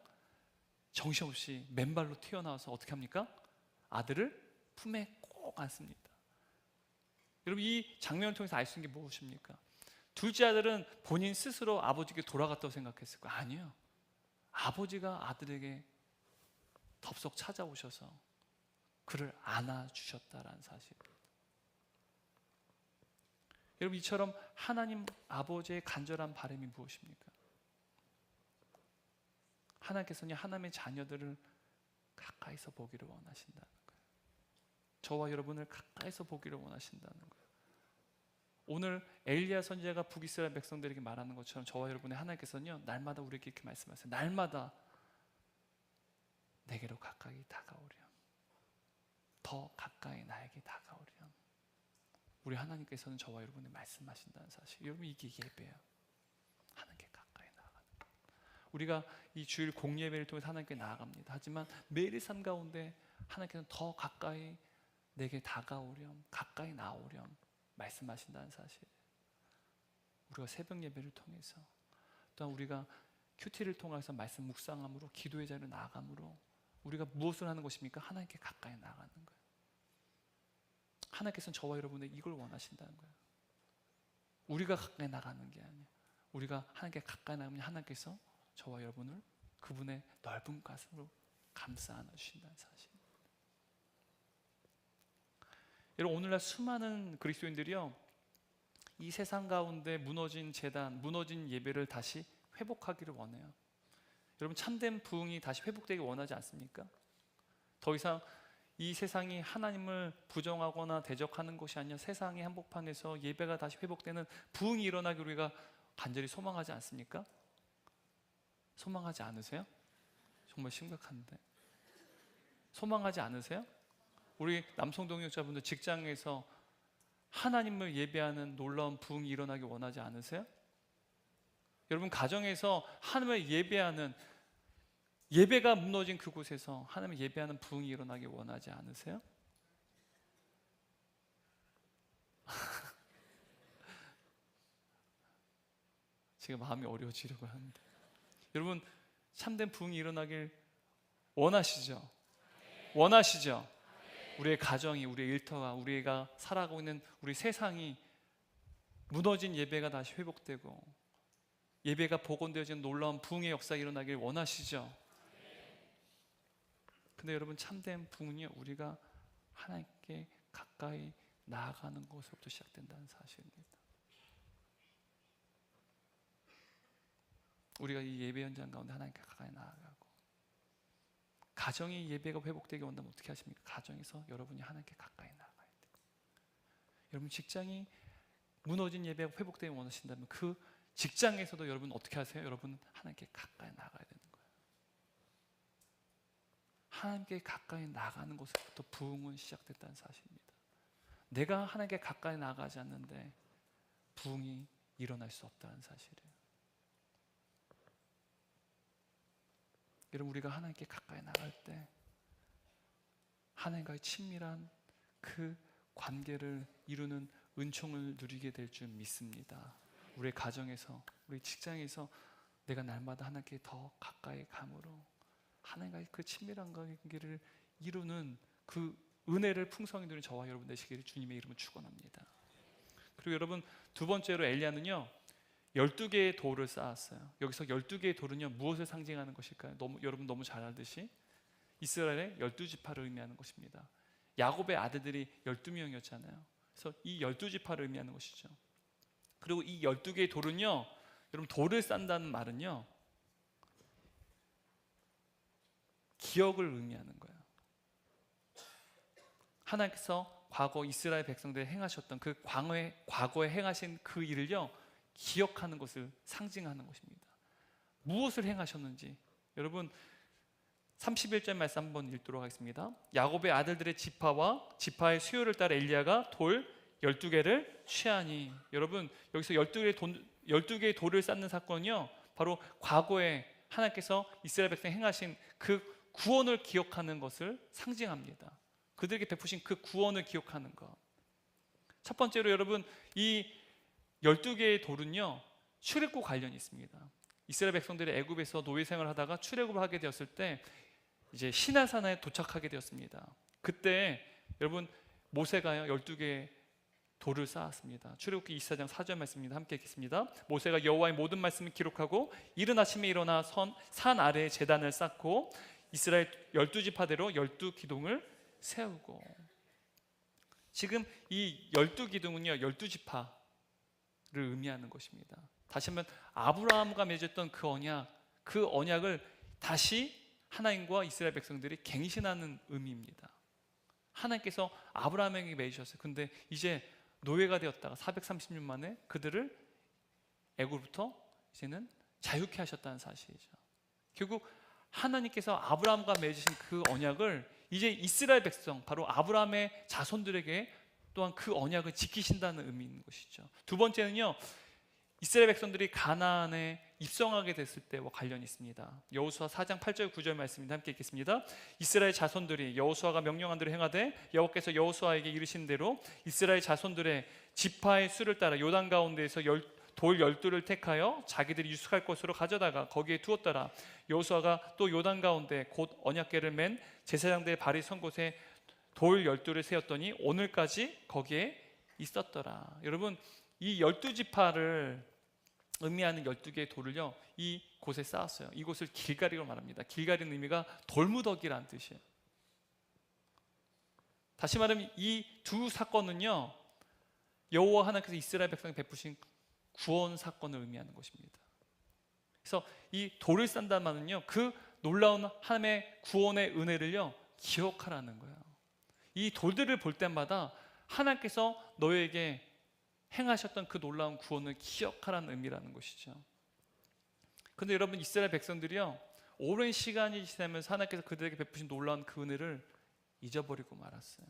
Speaker 1: 정신없이 맨발로 튀어나와서 어떻게 합니까? 아들을 품에 꼭 안습니다. 여러분 이 장면을 통해서 알 수 있는 게 무엇입니까? 둘째 아들은 본인 스스로 아버지께 돌아갔다고 생각했을 거예요. 아니에요. 아버지가 아들에게 덥석 찾아오셔서 그를 안아주셨다라는 사실입니다. 여러분 이처럼 하나님 아버지의 간절한 바람이 무엇입니까? 하나님께서는 하나님의 자녀들을 가까이서 보기를 원하신다는 거예요. 저와 여러분을 가까이서 보기를 원하신다는 거예요. 오늘 엘리야 선지자가 북이스라엘 백성들에게 말하는 것처럼 저와 여러분의 하나님께서는요 날마다 우리에게 이렇게 말씀하세요. 날마다 내게로 가까이 다가오렴. 더 가까이 나에게 다가오렴. 우리 하나님께서는 저와 여러분이 말씀하신다는 사실. 여러분 이게 예배예요. 하나님께 가까이 나아가는 것. 우리가 이 주일 공예배를 통해서 하나님께 나아갑니다. 하지만 매일의 삶 가운데 하나님께서는 더 가까이 내게 다가오렴, 가까이 나오렴 말씀하신다는 사실. 우리가 새벽 예배를 통해서 또한 우리가 큐티를 통해서 말씀 묵상함으로 기도의 자리로 나아감으로 우리가 무엇을 하는 것입니까? 하나님께 가까이 나아가는 거예요. 하나님께서는 저와 여러분의 이걸 원하신다는 거예요. 우리가 가까이 나가는 게 아니에요. 우리가 하나님께 가까이 나가면 하나님께서 저와 여러분을 그분의 넓은 가슴으로 감싸 안아주신다는 사실. 여러분 오늘날 수많은 그리스도인들이요 이 세상 가운데 무너진 제단, 무너진 예배를 다시 회복하기를 원해요. 여러분 참된 부흥이 다시 회복되기 원하지 않습니까? 더 이상 이 세상이 하나님을 부정하거나 대적하는 것이 아니라 세상의 한복판에서 예배가 다시 회복되는 부흥이 일어나기 우리가 간절히 소망하지 않습니까? 소망하지 않으세요? 정말 심각한데 소망하지 않으세요? 우리 남성 동역자분들 직장에서 하나님을 예배하는 놀라운 부흥이 일어나기 원하지 않으세요? 여러분 가정에서 하나님을 예배하는 예배가 무너진 그곳에서 하나님을 예배하는 부흥이 일어나기 원하지 않으세요? 지금 마음이 어려워지려고 하는데 여러분 참된 부흥이 일어나길 원하시죠? 원하시죠? 우리의 가정이, 우리의 일터가, 우리가 살아가고 있는 우리 세상이 무너진 예배가 다시 회복되고 예배가 복원되어지는 놀라운 부흥의 역사가 일어나길 원하시죠? 근데 여러분 참된 부흥은요 우리가 하나님께 가까이 나아가는 것으로부터 시작된다는 사실입니다. 우리가 이 예배 현장 가운데 하나님께 가까이 나아가고 가정이 예배가 회복되게 원하면 어떻게 하십니까? 가정에서 여러분이 하나님께 가까이 나아가야 돼요. 여러분 직장이 무너진 예배가 회복되게 원하신다면 그 직장에서도 여러분 어떻게 하세요? 여러분 하나님께 가까이 나아가야 되는 거예요. 하나님께 가까이 나가는 곳에서부터 부흥은 시작됐다는 사실입니다. 내가 하나님께 가까이 나가지 않는데 부흥이 일어날 수 없다는 사실이에요. 여러분 우리가 하나님께 가까이 나갈 때 하나님과의 친밀한 그 관계를 이루는 은총을 누리게 될 줄 믿습니다. 우리 가정에서, 우리 직장에서 내가 날마다 하나님께 더 가까이 감으로 하나님과의 그 친밀한 관계를 이루는 그 은혜를 풍성히 누리는 저와 여러분 되시기를 주님의 이름으로 축원합니다. 그리고 여러분 두 번째로 엘리야는요 12개의 돌을 쌓았어요. 여기서 12개의 돌은요 무엇을 상징하는 것일까요? 여러분 너무 잘 알듯이 이스라엘의 12지파를 의미하는 것입니다. 야곱의 아들들이 12명이었잖아요. 그래서 이 12지파를 의미하는 것이죠. 그리고 이 12개의 돌은요 여러분 돌을 쌓는다는 말은요 기억을 의미하는 거예요. 하나님께서 과거 이스라엘 백성들이 행하셨던 그 과거에 행하신 그 일을요 기억하는 것을 상징하는 것입니다. 무엇을 행하셨는지 여러분 31절 말씀 한번 읽도록 하겠습니다. 야곱의 아들들의 지파의 수요를 따라 엘리야가 돌 12개를 취하니 여러분 여기서 12개의 돌을 쌓는 사건은요 바로 과거에 하나님께서 이스라엘 백성이 행하신 그 구원을 기억하는 것을 상징합니다. 그들에게 베푸신 그 구원을 기억하는 것. 첫 번째로 여러분 이 12개의 돌은요 출애굽과 관련이 있습니다. 이스라엘 백성들이 애굽에서 노예 생활을 하다가 출애굽을 하게 되었을 때 이제 시내산에 도착하게 되었습니다. 그때 여러분 모세가요 12개의 돌을 쌓았습니다. 출애굽기 24장 4절 말씀입니다. 함께 읽겠습니다. 모세가 여호와의 모든 말씀을 기록하고 이른 아침에 일어나 산 아래에 제단을 쌓고 이스라엘 12지파대로 12기둥을 세우고 지금 이 12기둥은요 12지파를 의미하는 것입니다. 다시 한번 아브라함과 맺었던 그 언약을 다시 하나님과 이스라엘 백성들이 갱신하는 의미입니다. 하나님께서 아브라함에게 맺으셨어요. 근데 이제 노예가 되었다가 430년 만에 그들을 애굽으로부터 이제는 자유케 하셨다는 사실이죠. 결국 하나님께서 아브라함과 맺으신 그 언약을 이제 이스라엘 백성 바로 아브라함의 자손들에게 또한 그 언약을 지키신다는 의미인 것이죠. 두 번째는요 이스라엘 백성들이 가나안에 입성하게 됐을 때와 관련이 있습니다. 여호수아 4장 8절 9절 말씀입니다. 함께 읽겠습니다. 이스라엘 자손들이 여호수아가 명령한 대로 행하되 여호와께서 여호수아에게 이르신 대로 이스라엘 자손들의 지파의 수를 따라 요단 가운데에서 돌 12를 택하여 자기들이 유숙할 곳으로 가져다가 거기에 두었더라. 여호수아가 또 요단 가운데 곧 언약궤를 맨 제사장들의 발이 선 곳에 돌 12를 세웠더니 오늘까지 거기에 있었더라. 여러분 이 12지파를 의미하는 12개의 돌을요 이 곳에 쌓았어요. 이곳을 길갈이라고 말합니다. 길갈이는 의미가 돌무더기라는 뜻이에요. 다시 말하면 이 두 사건은요 여호와 하나님께서 이스라엘 백성에 베푸신 구원 사건을 의미하는 것입니다. 그래서 이 돌을 쌓는다는 말은요 그 놀라운 하나님의 구원의 은혜를요 기억하라는 거예요. 이 돌들을 볼 때마다 하나님께서 너에게 행하셨던 그 놀라운 구원을 기억하라는 의미라는 것이죠. 그런데 여러분 이스라엘 백성들이요 오랜 시간이 지나면서 하나님께서 그들에게 베푸신 놀라운 그 은혜를 잊어버리고 말았어요.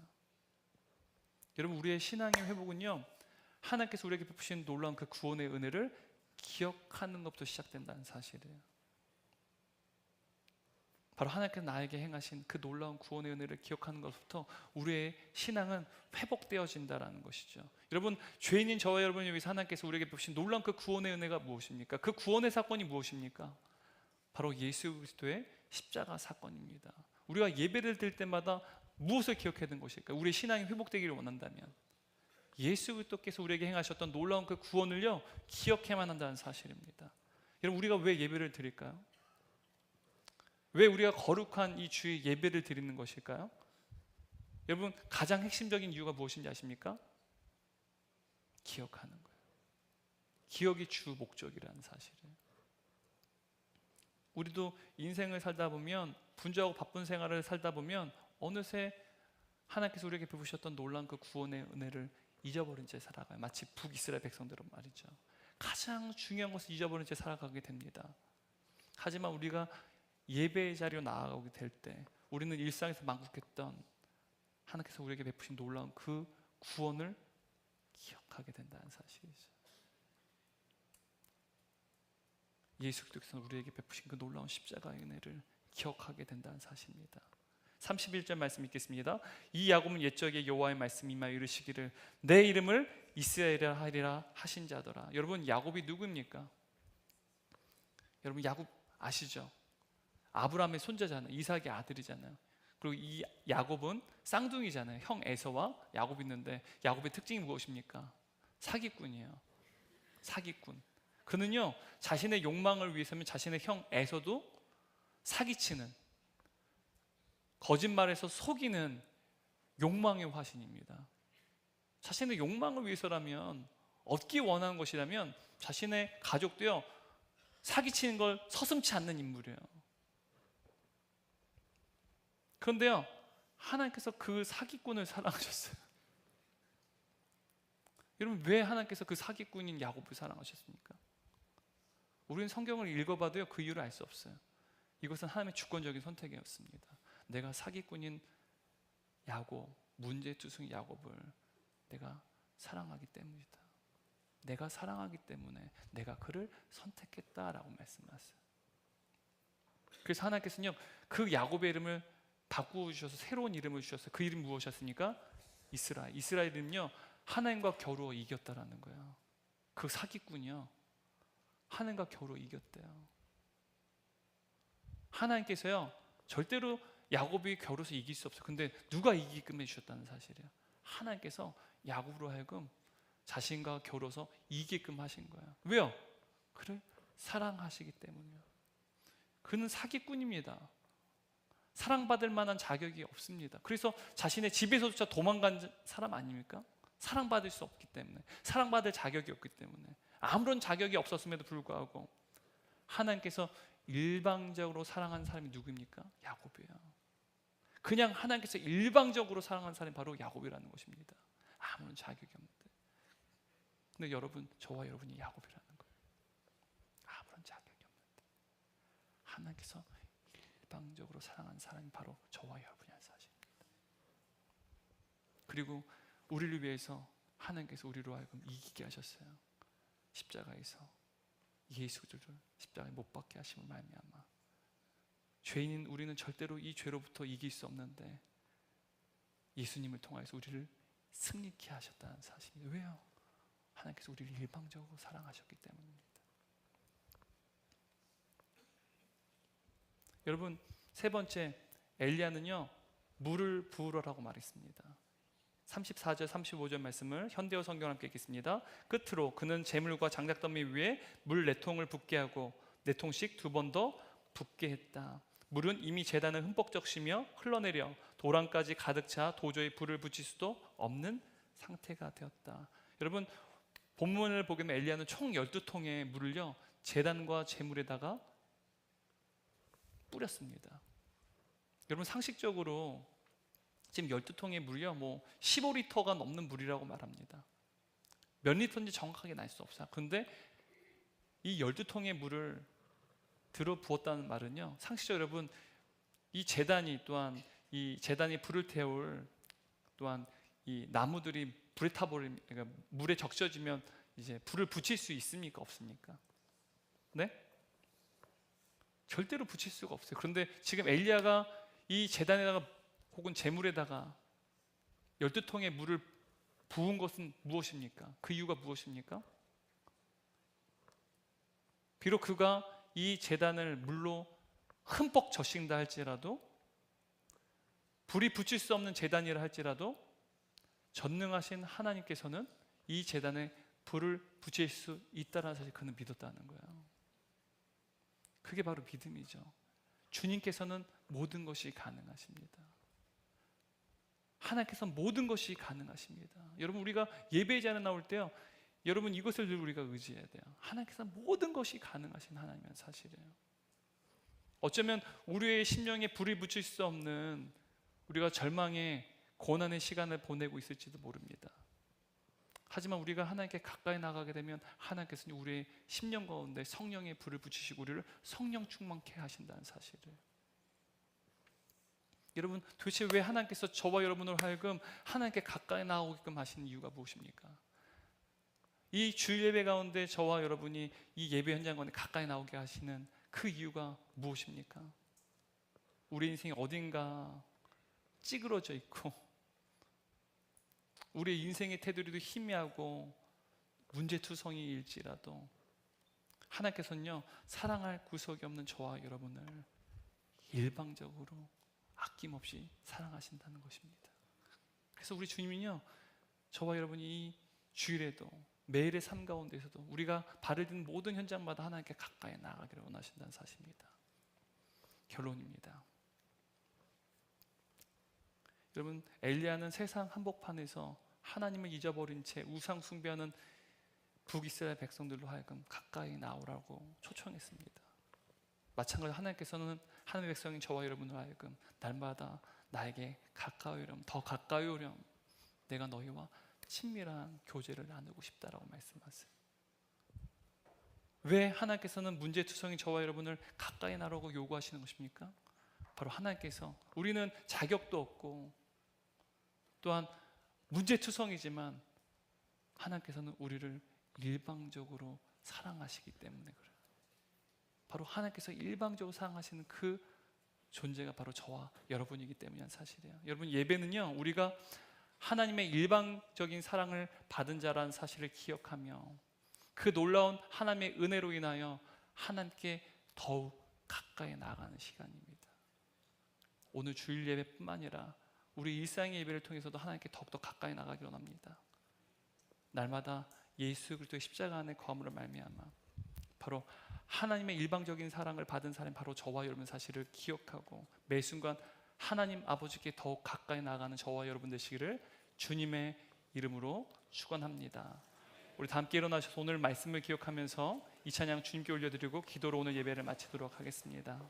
Speaker 1: 여러분, 우리의 신앙의 회복은요, 하나님께서 우리에게 베푸신 놀라운 그 구원의 은혜를 기억하는 것부터 시작된다는 사실이에요. 바로 하나님께서 나에게 행하신 그 놀라운 구원의 은혜를 기억하는 것부터 우리의 신앙은 회복되어진다는 것이죠. 여러분, 죄인인 저와 여러분을 위해서 하나님께서 우리에게 베푸신 놀라운 그 구원의 은혜가 무엇입니까? 그 구원의 사건이 무엇입니까? 바로 예수 그리스도의 십자가 사건입니다. 우리가 예배를 드릴 때마다 무엇을 기억해야 되는 것일까? 우리의 신앙이 회복되기를 원한다면 예수 그리스도께서 우리에게 행하셨던 놀라운 그 구원을요, 기억해야만 한다는 사실입니다. 여러분, 우리가 왜 예배를 드릴까요? 왜 우리가 거룩한 이 주의 예배를 드리는 것일까요? 여러분, 가장 핵심적인 이유가 무엇인지 아십니까? 기억하는 거예요. 기억이 주 목적이라는 사실이에요. 우리도 인생을 살다 보면, 분주하고 바쁜 생활을 살다 보면 어느새 하나님께서 우리에게 베푸셨던 놀라운 그 구원의 은혜를 잊어버린 채 살아가요. 마치 북이스라엘 백성들은 말이죠. 가장 중요한 것을 잊어버린 채 살아가게 됩니다. 하지만 우리가 예배의 자리로 나아가게 될 때 우리는 일상에서 만국했던 하나님께서 우리에게 베푸신 놀라운 그 구원을 기억하게 된다는 사실이죠. 예수 그리스도께서 우리에게 베푸신 그 놀라운 십자가의 은혜를 기억하게 된다는 사실입니다. 31절 말씀 읽겠습니다. 이 야곱은 옛적에 여호와의 말씀이 임하여 이르시기를 내 이름을 이스라엘이라 하리라 하신 자더라. 여러분, 야곱이 누구입니까? 여러분, 야곱 아시죠? 아브라함의 손자잖아요. 이삭의 아들이잖아요. 그리고 이 야곱은 쌍둥이잖아요. 형 에서와 야곱이 있는데 야곱의 특징이 무엇입니까? 사기꾼이에요. 사기꾼. 그는요, 자신의 욕망을 위해서면 자신의 형 에서도 사기치는, 거짓말해서 속이는 욕망의 화신입니다. 자신의 욕망을 위해서라면, 얻기 원하는 것이라면 자신의 가족도요, 사기치는 걸 서슴지 않는 인물이에요. 그런데요, 하나님께서 그 사기꾼을 사랑하셨어요. 여러분, 왜 하나님께서 그 사기꾼인 야곱을 사랑하셨습니까? 우리는 성경을 읽어봐도요, 그 이유를 알 수 없어요. 이것은 하나님의 주권적인 선택이었습니다. 내가 사기꾼인 야곱, 문제투성이 야곱을 내가 사랑하기 때문이다. 내가 사랑하기 때문에 내가 그를 선택했다라고 말씀하셨어요. 그래서 하나님께서는요, 그 야곱의 이름을 바꾸어 주셔서 새로운 이름을 주셨어요. 그 이름이 무엇이었습니까? 이스라엘. 이스라엘은요, 하나님과 겨루어 이겼다라는 거예요. 그 사기꾼이요, 하나님과 겨루어 이겼대요. 하나님께서요, 절대로 야곱이 겨루어서 이길 수 없어요. 근데 누가 이기게끔 해주셨다는 사실이에요. 하나님께서 야곱으로 하여금 자신과 겨루어서 이기게끔 하신 거예요. 왜요? 그를 사랑하시기 때문이에요. 그는 사기꾼입니다. 사랑받을 만한 자격이 없습니다. 그래서 자신의 집에서조차 도망간 사람 아닙니까? 사랑받을 수 없기 때문에, 사랑받을 자격이 없기 때문에, 아무런 자격이 없었음에도 불구하고 하나님께서 일방적으로 사랑하는 사람이 누구입니까? 야곱이에요. 그냥 하나님께서 일방적으로 사랑하는 사람이 바로 야곱이라는 것입니다. 아무런 자격이 없는데. 근데 여러분, 저와 여러분이 야곱이라는 거예요. 아무런 자격이 없는데 하나님께서 일방적으로 사랑하는 사람이 바로 저와 여러분이라는 사실입니다. 그리고 우리를 위해서 하나님께서 우리로 하여금 이기게 하셨어요. 십자가에서 예수 그리스도를 십자가에 못 박게 하심을 말미암아 죄인인 우리는 절대로 이 죄로부터 이길 수 없는데 예수님을 통하여서 우리를 승리케 하셨다는 사실입니다. 왜요? 하나님께서 우리를 일방적으로 사랑하셨기 때문입니다. 여러분, 세 번째, 엘리야는요, 물을 부으라고 말했습니다. 34절 35절 말씀을 현대어 성경을 함께 읽겠습니다. 끝으로 그는 재물과 장작더미 위에 물 4통을 붓게 하고 4통씩 2번 더 붓게 했다. 물은 이미 제단을 흠뻑 적시며 흘러내려 도랑까지 가득 차 도저히 불을 붙일 수도 없는 상태가 되었다. 여러분, 본문을 보게 되면 엘리야는 총 12통의 물을요, 제단과 제물에다가 뿌렸습니다. 여러분, 상식적으로 지금 12통의 물이요, 15리터가 넘는 물이라고 말합니다. 몇 리터인지 정확하게 알 수 없어요. 근데 이 12통의 물을 들어 부었다는 말은요, 상식적으로 여러분, 이 제단이 또한 이 제단이 불을 태울 또한 이 나무들이 불에 타버리면, 그러니까 물에 적셔지면 이제 불을 붙일 수 있습니까? 없습니까? 네? 절대로 붙일 수가 없어요. 그런데 지금 엘리야가 이 제단에다가 혹은 제물에다가 12통의 물을 부은 것은 무엇입니까? 그 이유가 무엇입니까? 비록 그가 이 제단을 물로 흠뻑 적신다 할지라도, 불이 붙일 수 없는 제단이라 할지라도 전능하신 하나님께서는 이 제단에 불을 붙일 수 있다는 사실, 그는 믿었다는 거예요. 그게 바로 믿음이죠. 주님께서는 모든 것이 가능하십니다. 하나님께서 모든 것이 가능하십니다. 여러분, 우리가 예배 자리에 나올 때요, 여러분 이것을 늘 우리가 의지해야 돼요. 하나님께서 모든 것이 가능하신 하나님은 사실이에요. 어쩌면 우리의 심령에 불이 붙일 수 없는, 우리가 절망의 고난의 시간을 보내고 있을지도 모릅니다. 하지만 우리가 하나님께 가까이 나가게 되면 하나님께서는 우리의 심령 가운데 성령의 불을 붙이시고 우리를 성령 충만케 하신다는 사실을. 여러분, 도대체 왜 하나님께서 저와 여러분으로 하여금 하나님께 가까이 나오게끔 하시는 이유가 무엇입니까? 이 주일 예배 가운데 저와 여러분이 이 예배 현장 가운데 가까이 나오게 하시는 그 이유가 무엇입니까? 우리 인생이 어딘가 찌그러져 있고 우리의 인생의 테두리도 희미하고 문제투성이일지라도 하나님께서는요, 사랑할 구석이 없는 저와 여러분을 일방적으로 아낌없이 사랑하신다는 것입니다. 그래서 우리 주님은요, 저와 여러분이 이 주일에도 매일의 삶 가운데서도 우리가 발을 든 모든 현장마다 하나님께 가까이 나아가기를 원하신다는 사실입니다. 결론입니다. 여러분, 엘리야는 세상 한복판에서 하나님을 잊어버린 채 우상 숭배하는 북이스라엘 백성들로 하여금 가까이 나오라고 초청했습니다. 마찬가지로 하나님께서는 하나님의 백성인 저와 여러분을 하여금 날마다 나에게 가까이 오렴, 더 가까이 오렴, 내가 너희와 친밀한 교제를 나누고 싶다라고 말씀하세요. 왜 하나님께서는 문제투성인 저와 여러분을 가까이 나라고 요구하시는 것입니까? 바로 하나님께서, 우리는 자격도 없고 또한 문제투성이지만 하나님께서는 우리를 일방적으로 사랑하시기 때문에 그래요. 바로 하나님께서 일방적으로 사랑하시는 그 존재가 바로 저와 여러분이기 때문이란 사실이에요. 여러분, 예배는요, 우리가 하나님의 일방적인 사랑을 받은 자라는 사실을 기억하며 그 놀라운 하나님의 은혜로 인하여 하나님께 더욱 가까이 나아가는 시간입니다. 오늘 주일 예배뿐만 아니라 우리 일상의 예배를 통해서도 하나님께 더욱더 가까이 나가기 원합니다. 날마다 예수 그리스도의 십자가 안에 거함으로 말미암아 바로 하나님의 일방적인 사랑을 받은 사람이 바로 저와 여러분 사실을 기억하고 매 순간 하나님 아버지께 더욱 가까이 나가는 저와 여러분 되시기를 주님의 이름으로 축원합니다. 우리 다 함께 일어나셔서 오늘 말씀을 기억하면서 이 찬양 주님께 올려드리고 기도로 오늘 예배를 마치도록 하겠습니다.